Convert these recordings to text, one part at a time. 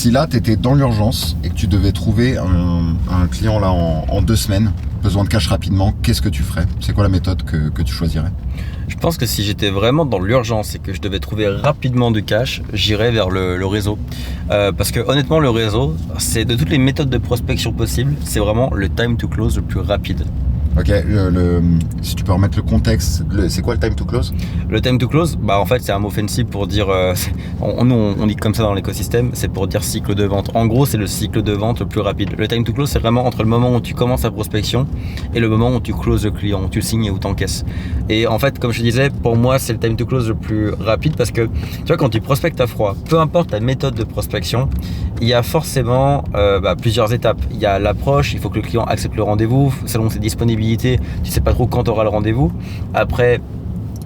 Si là, tu étais dans l'urgence et que tu devais trouver un client là en 2 semaines, besoin de cash rapidement, qu'est-ce que tu ferais? C'est quoi la méthode que tu choisirais? Je pense que si j'étais vraiment dans l'urgence et que je devais trouver rapidement du cash, j'irais vers le réseau. Parce que honnêtement, le réseau, c'est de toutes les méthodes de prospection possibles, c'est vraiment le time to close le plus rapide. Ok, si tu peux remettre le contexte, c'est quoi le time to close? Le time to close, en fait c'est un mot fancy pour dire, on dit comme ça dans l'écosystème, c'est pour dire cycle de vente. En gros c'est le cycle de vente le plus rapide. Le time to close c'est vraiment entre le moment où tu commences la prospection et le moment où tu closes le client, où tu le signes et où tu encaisses. Et en fait comme je disais, pour moi c'est le time to close le plus rapide parce que tu vois quand tu prospectes à froid, peu importe la méthode de prospection, il y a forcément plusieurs étapes. Il y a l'approche, il faut que le client accepte le rendez-vous, selon ses disponibilités, tu sais pas trop quand tu auras le rendez-vous. Après,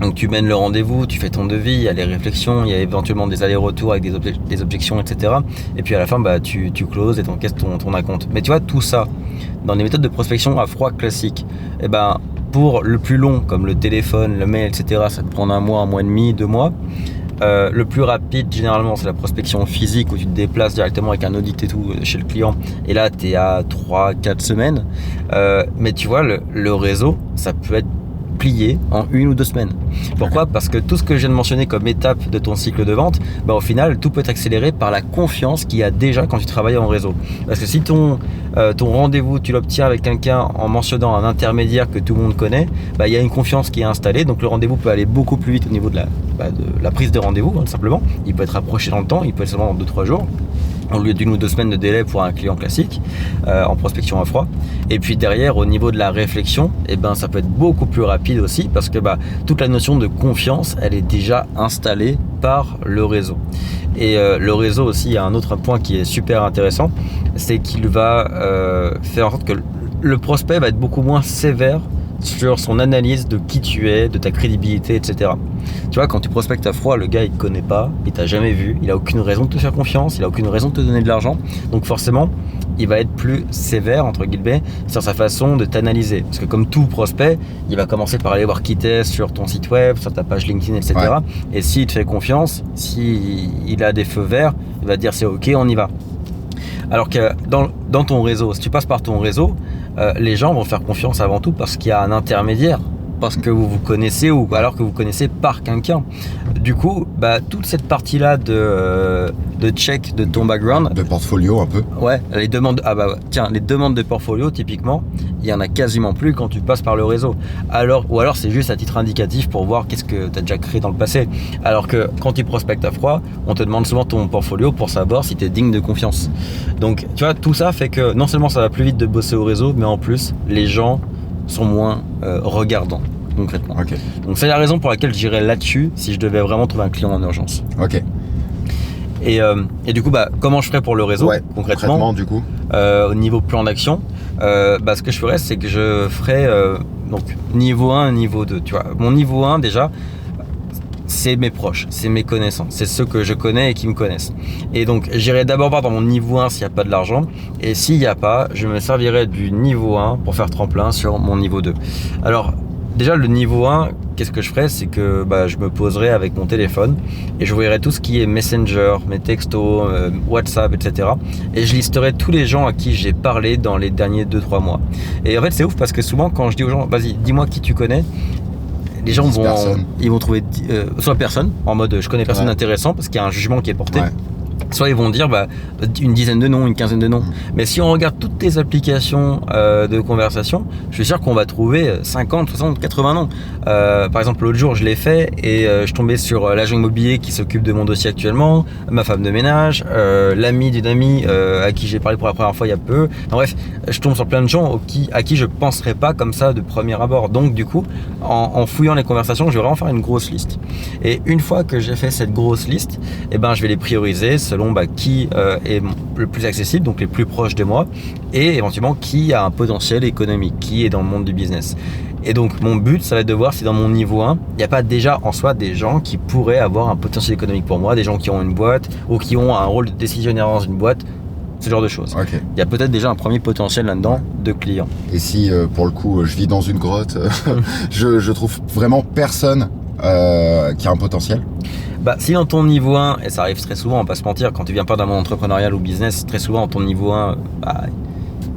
donc tu mènes le rendez-vous, tu fais ton devis, il y a les réflexions, il y a éventuellement des allers-retours avec des objections, etc. Et puis à la fin, tu closes et t'encaisses ton acompte. Mais tu vois, tout ça, dans les méthodes de prospection à froid classique, pour le plus long, comme le téléphone, le mail, etc., ça peut prendre 1 mois, 1 mois et demi, 2 mois. Le plus rapide généralement c'est la prospection physique où tu te déplaces directement avec un audit et tout chez le client et là tu es à 3-4 semaines mais tu vois le réseau ça peut être plié en 1 ou 2 semaines. Pourquoi? Parce que tout ce que je viens de mentionner comme étape de ton cycle de vente, au final tout peut être accéléré par la confiance qu'il y a déjà quand tu travailles en réseau. Parce que si ton rendez-vous tu l'obtiens avec quelqu'un en mentionnant un intermédiaire que tout le monde connaît, il y a une confiance qui est installée, donc le rendez-vous peut aller beaucoup plus vite au niveau de la prise de rendez-vous, tout simplement. Il peut être rapproché dans le temps, il peut être seulement dans 2-3 jours au lieu d'1 ou 2 semaines de délai pour un client classique en prospection à froid. Et puis derrière, au niveau de la réflexion, ça peut être beaucoup plus rapide aussi parce que toute la notion de confiance, elle est déjà installée par le réseau. Et le réseau aussi, il y a un autre point qui est super intéressant, c'est qu'il va faire en sorte que le prospect va être beaucoup moins sévère sur son analyse de qui tu es, de ta crédibilité, etc. Tu vois, quand tu prospectes à froid, le gars il te connaît pas, il t'a jamais vu, il a aucune raison de te faire confiance, il a aucune raison de te donner de l'argent, donc forcément il va être plus sévère entre guillemets sur sa façon de t'analyser, parce que comme tout prospect, il va commencer par aller voir qui t'es sur ton site web, sur ta page LinkedIn, etc. Ouais. Et s'il te fait confiance, s'il a des feux verts, il va te dire c'est ok, on y va. Alors que dans ton réseau, si tu passes par ton réseau, les gens vont faire confiance avant tout parce qu'il y a un intermédiaire, parce que vous vous connaissez ou alors que vous connaissez par quelqu'un. Du coup, toute cette partie-là de check de ton background, de portfolio un peu. Ouais, les demandes. Les demandes de portfolio, typiquement, il y en a quasiment plus quand tu passes par le réseau. Ou alors c'est juste à titre indicatif pour voir qu'est-ce que tu as déjà créé dans le passé. Alors que quand tu prospectes à froid, on te demande souvent ton portfolio pour savoir si tu es digne de confiance. Donc, tu vois, tout ça fait que non seulement ça va plus vite de bosser au réseau, mais en plus, les gens sont moins regardants. Concrètement. Okay. Donc c'est la raison pour laquelle j'irais là-dessus si je devais vraiment trouver un client en urgence. Ok. Et du coup, comment je ferais pour le réseau concrètement du coup au niveau plan d'action, ce que je ferais, c'est que je ferais donc niveau 1, niveau 2. Tu vois, mon niveau 1 déjà, c'est mes proches, c'est mes connaissances, c'est ceux que je connais et qui me connaissent. Et donc j'irai d'abord voir dans mon niveau 1 s'il n'y a pas de l'argent, et s'il n'y a pas, je me servirai du niveau 1 pour faire tremplin sur mon niveau 2. Alors déjà le niveau 1, qu'est-ce que je ferais, c'est que je me poserai avec mon téléphone et je verrai tout ce qui est Messenger, mes textos, WhatsApp, etc. Et je listerai tous les gens à qui j'ai parlé dans les derniers 2-3 mois. Et en fait c'est ouf parce que souvent quand je dis aux gens, vas-y dis-moi qui tu connais, les gens vont trouver soit personne, en mode je connais personne intéressant parce qu'il y a un jugement qui est porté. Ouais. Soit ils vont dire une dizaine de noms, une quinzaine de noms. Mais si on regarde toutes tes applications de conversation, je suis sûr qu'on va trouver 50, 60, 80 noms. Par exemple, l'autre jour, je l'ai fait et je tombais sur l'agent immobilier qui s'occupe de mon dossier actuellement, ma femme de ménage, l'ami d'une amie à qui j'ai parlé pour la première fois il y a peu. En bref, je tombe sur plein de gens à qui je ne penserais pas comme ça de premier abord. Donc du coup, en fouillant les conversations, je vais vraiment faire une grosse liste. Et une fois que j'ai fait cette grosse liste, je vais les prioriser selon qui est le plus accessible, donc les plus proches de moi, et éventuellement qui a un potentiel économique, qui est dans le monde du business. Et donc mon but, ça va être de voir si dans mon niveau 1, il n'y a pas déjà en soi des gens qui pourraient avoir un potentiel économique pour moi, des gens qui ont une boîte ou qui ont un rôle de décisionnaire dans une boîte, ce genre de choses. Okay. Il y a peut-être déjà un premier potentiel là-dedans de clients. Et si pour le coup je vis dans une grotte, je trouve vraiment personne qui a un potentiel? Bah, si dans ton niveau 1, et ça arrive très souvent, on va pas se mentir, quand tu viens pas d'un monde entrepreneurial ou business, très souvent, dans ton niveau 1, bah,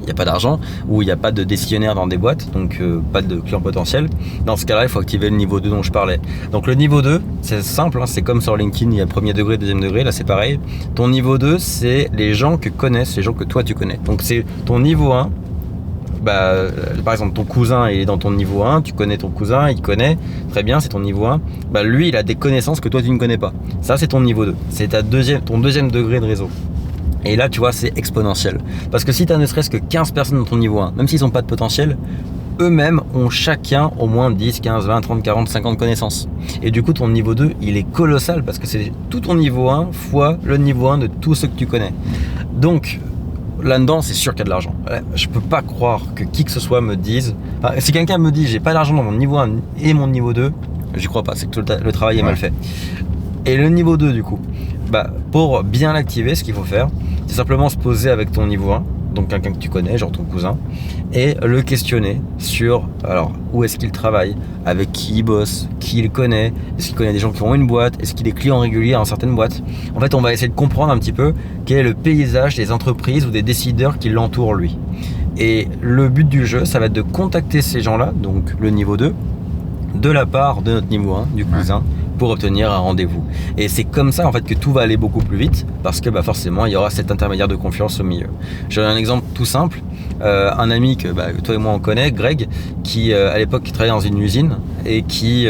il n'y a pas d'argent, ou il n'y a pas de décisionnaire dans des boîtes, donc pas de clients potentiels. Dans ce cas-là, il faut activer le niveau 2 dont je parlais. Donc le niveau 2, c'est simple, hein, c'est comme sur LinkedIn, il y a premier degré, deuxième degré, là c'est pareil. Ton niveau 2, c'est les gens que connaissent, les gens que toi tu connais. Donc c'est ton niveau 1, bah, par exemple ton cousin il est dans ton niveau 1, tu connais ton cousin, il connaît, très bien, c'est ton niveau 1, bah, lui il a des connaissances que toi tu ne connais pas. Ça c'est ton niveau 2, c'est ton deuxième degré de réseau. Et là tu vois c'est exponentiel. Parce que si tu as ne serait-ce que 15 personnes dans ton niveau 1, même s'ils n'ont pas de potentiel, eux-mêmes ont chacun au moins 10, 15, 20, 30, 40, 50 connaissances. Et du coup ton niveau 2 il est colossal parce que c'est tout ton niveau 1 fois le niveau 1 de tous ceux que tu connais. Donc là-dedans, c'est sûr qu'il y a de l'argent. Je peux pas croire que qui que ce soit me dise. Enfin, si quelqu'un me dit j'ai pas d'argent dans mon niveau 1 et mon niveau 2, j'y crois pas, c'est que le travail est mal fait. Et le niveau 2, du coup, bah, pour bien l'activer, ce qu'il faut faire, c'est simplement se poser avec ton niveau 1, donc quelqu'un que tu connais, genre ton cousin, et le questionner sur alors où est-ce qu'il travaille, avec qui il bosse, qui il connaît, est-ce qu'il connaît des gens qui ont une boîte, est-ce qu'il est client régulier dans certaines boîtes. En fait, on va essayer de comprendre un petit peu quel est le paysage des entreprises ou des décideurs qui l'entourent lui. Et le but du jeu, ça va être de contacter ces gens-là, donc le niveau 2, de la part de notre niveau 1, du cousin, pour obtenir un rendez-vous. Et c'est comme ça en fait que tout va aller beaucoup plus vite parce que bah, forcément il y aura cet intermédiaire de confiance au milieu. J'ai un exemple tout simple, un ami que bah, toi et moi on connaît, Greg, qui à l'époque travaillait dans une usine et qui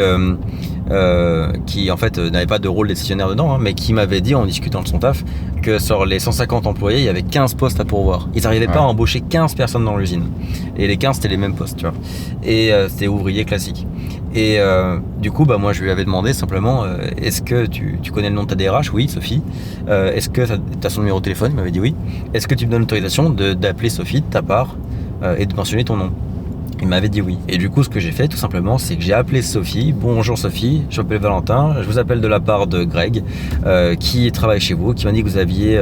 en fait n'avait pas de rôle décisionnaire dedans, hein, mais qui m'avait dit en discutant de son taf que sur les 150 employés il y avait 15 postes à pourvoir. Ils n'arrivaient pas à embaucher 15 personnes dans l'usine et les 15 c'était les mêmes postes, tu vois, et c'était ouvrier classique. Et du coup, bah, moi, je lui avais demandé simplement, est-ce que tu connais le nom de ta DRH? Oui, Sophie. Est-ce que tu as son numéro de téléphone? Il m'avait dit oui. Est-ce que tu me donnes l'autorisation d'appeler Sophie de ta part et de mentionner ton nom? Il m'avait dit oui. Et du coup, ce que j'ai fait, tout simplement, c'est que j'ai appelé Sophie. Bonjour Sophie, je m'appelle Valentin. Je vous appelle de la part de Greg, qui travaille chez vous, qui m'a dit que vous aviez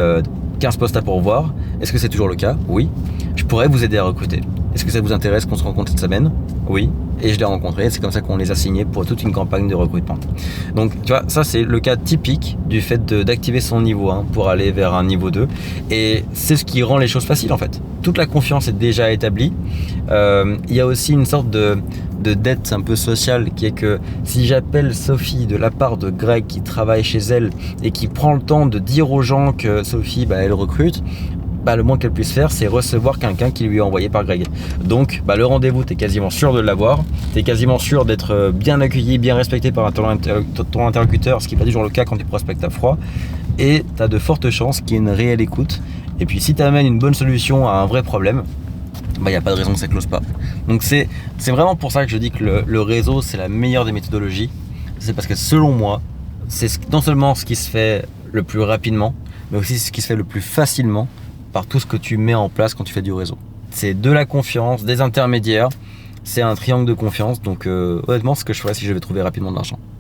15 postes à pourvoir. Est-ce que c'est toujours le cas? Oui. Je pourrais vous aider à recruter. Est-ce que ça vous intéresse qu'on se rencontre cette semaine? Oui. Et je l'ai rencontré, c'est comme ça qu'on les a signés pour toute une campagne de recrutement. Donc tu vois, ça c'est le cas typique du fait d'activer son niveau 1 pour aller vers un niveau 2. Et c'est ce qui rend les choses faciles en fait. Toute la confiance est déjà établie. Il y a aussi une sorte de dette un peu sociale qui est que si j'appelle Sophie de la part de Greg qui travaille chez elle et qui prend le temps de dire aux gens que Sophie, bah, elle recrute, bah, le moins qu'elle puisse faire, c'est recevoir quelqu'un qui lui est envoyé par Greg. Donc, bah, le rendez-vous, tu es quasiment sûr de l'avoir. Tu es quasiment sûr d'être bien accueilli, bien respecté par ton interlocuteur, ce qui n'est pas toujours le cas quand tu prospectes à froid. Et tu as de fortes chances qu'il y ait une réelle écoute. Et puis, si tu amènes une bonne solution à un vrai problème, bah, y a pas de raison que ça close pas. Donc, c'est vraiment pour ça que je dis que le réseau, c'est la meilleure des méthodologies. C'est parce que selon moi, c'est non seulement ce qui se fait le plus rapidement, mais aussi ce qui se fait le plus facilement par tout ce que tu mets en place quand tu fais du réseau. C'est de la confiance, des intermédiaires, c'est un triangle de confiance, donc honnêtement, ce que je ferais si je devais trouver rapidement de l'argent.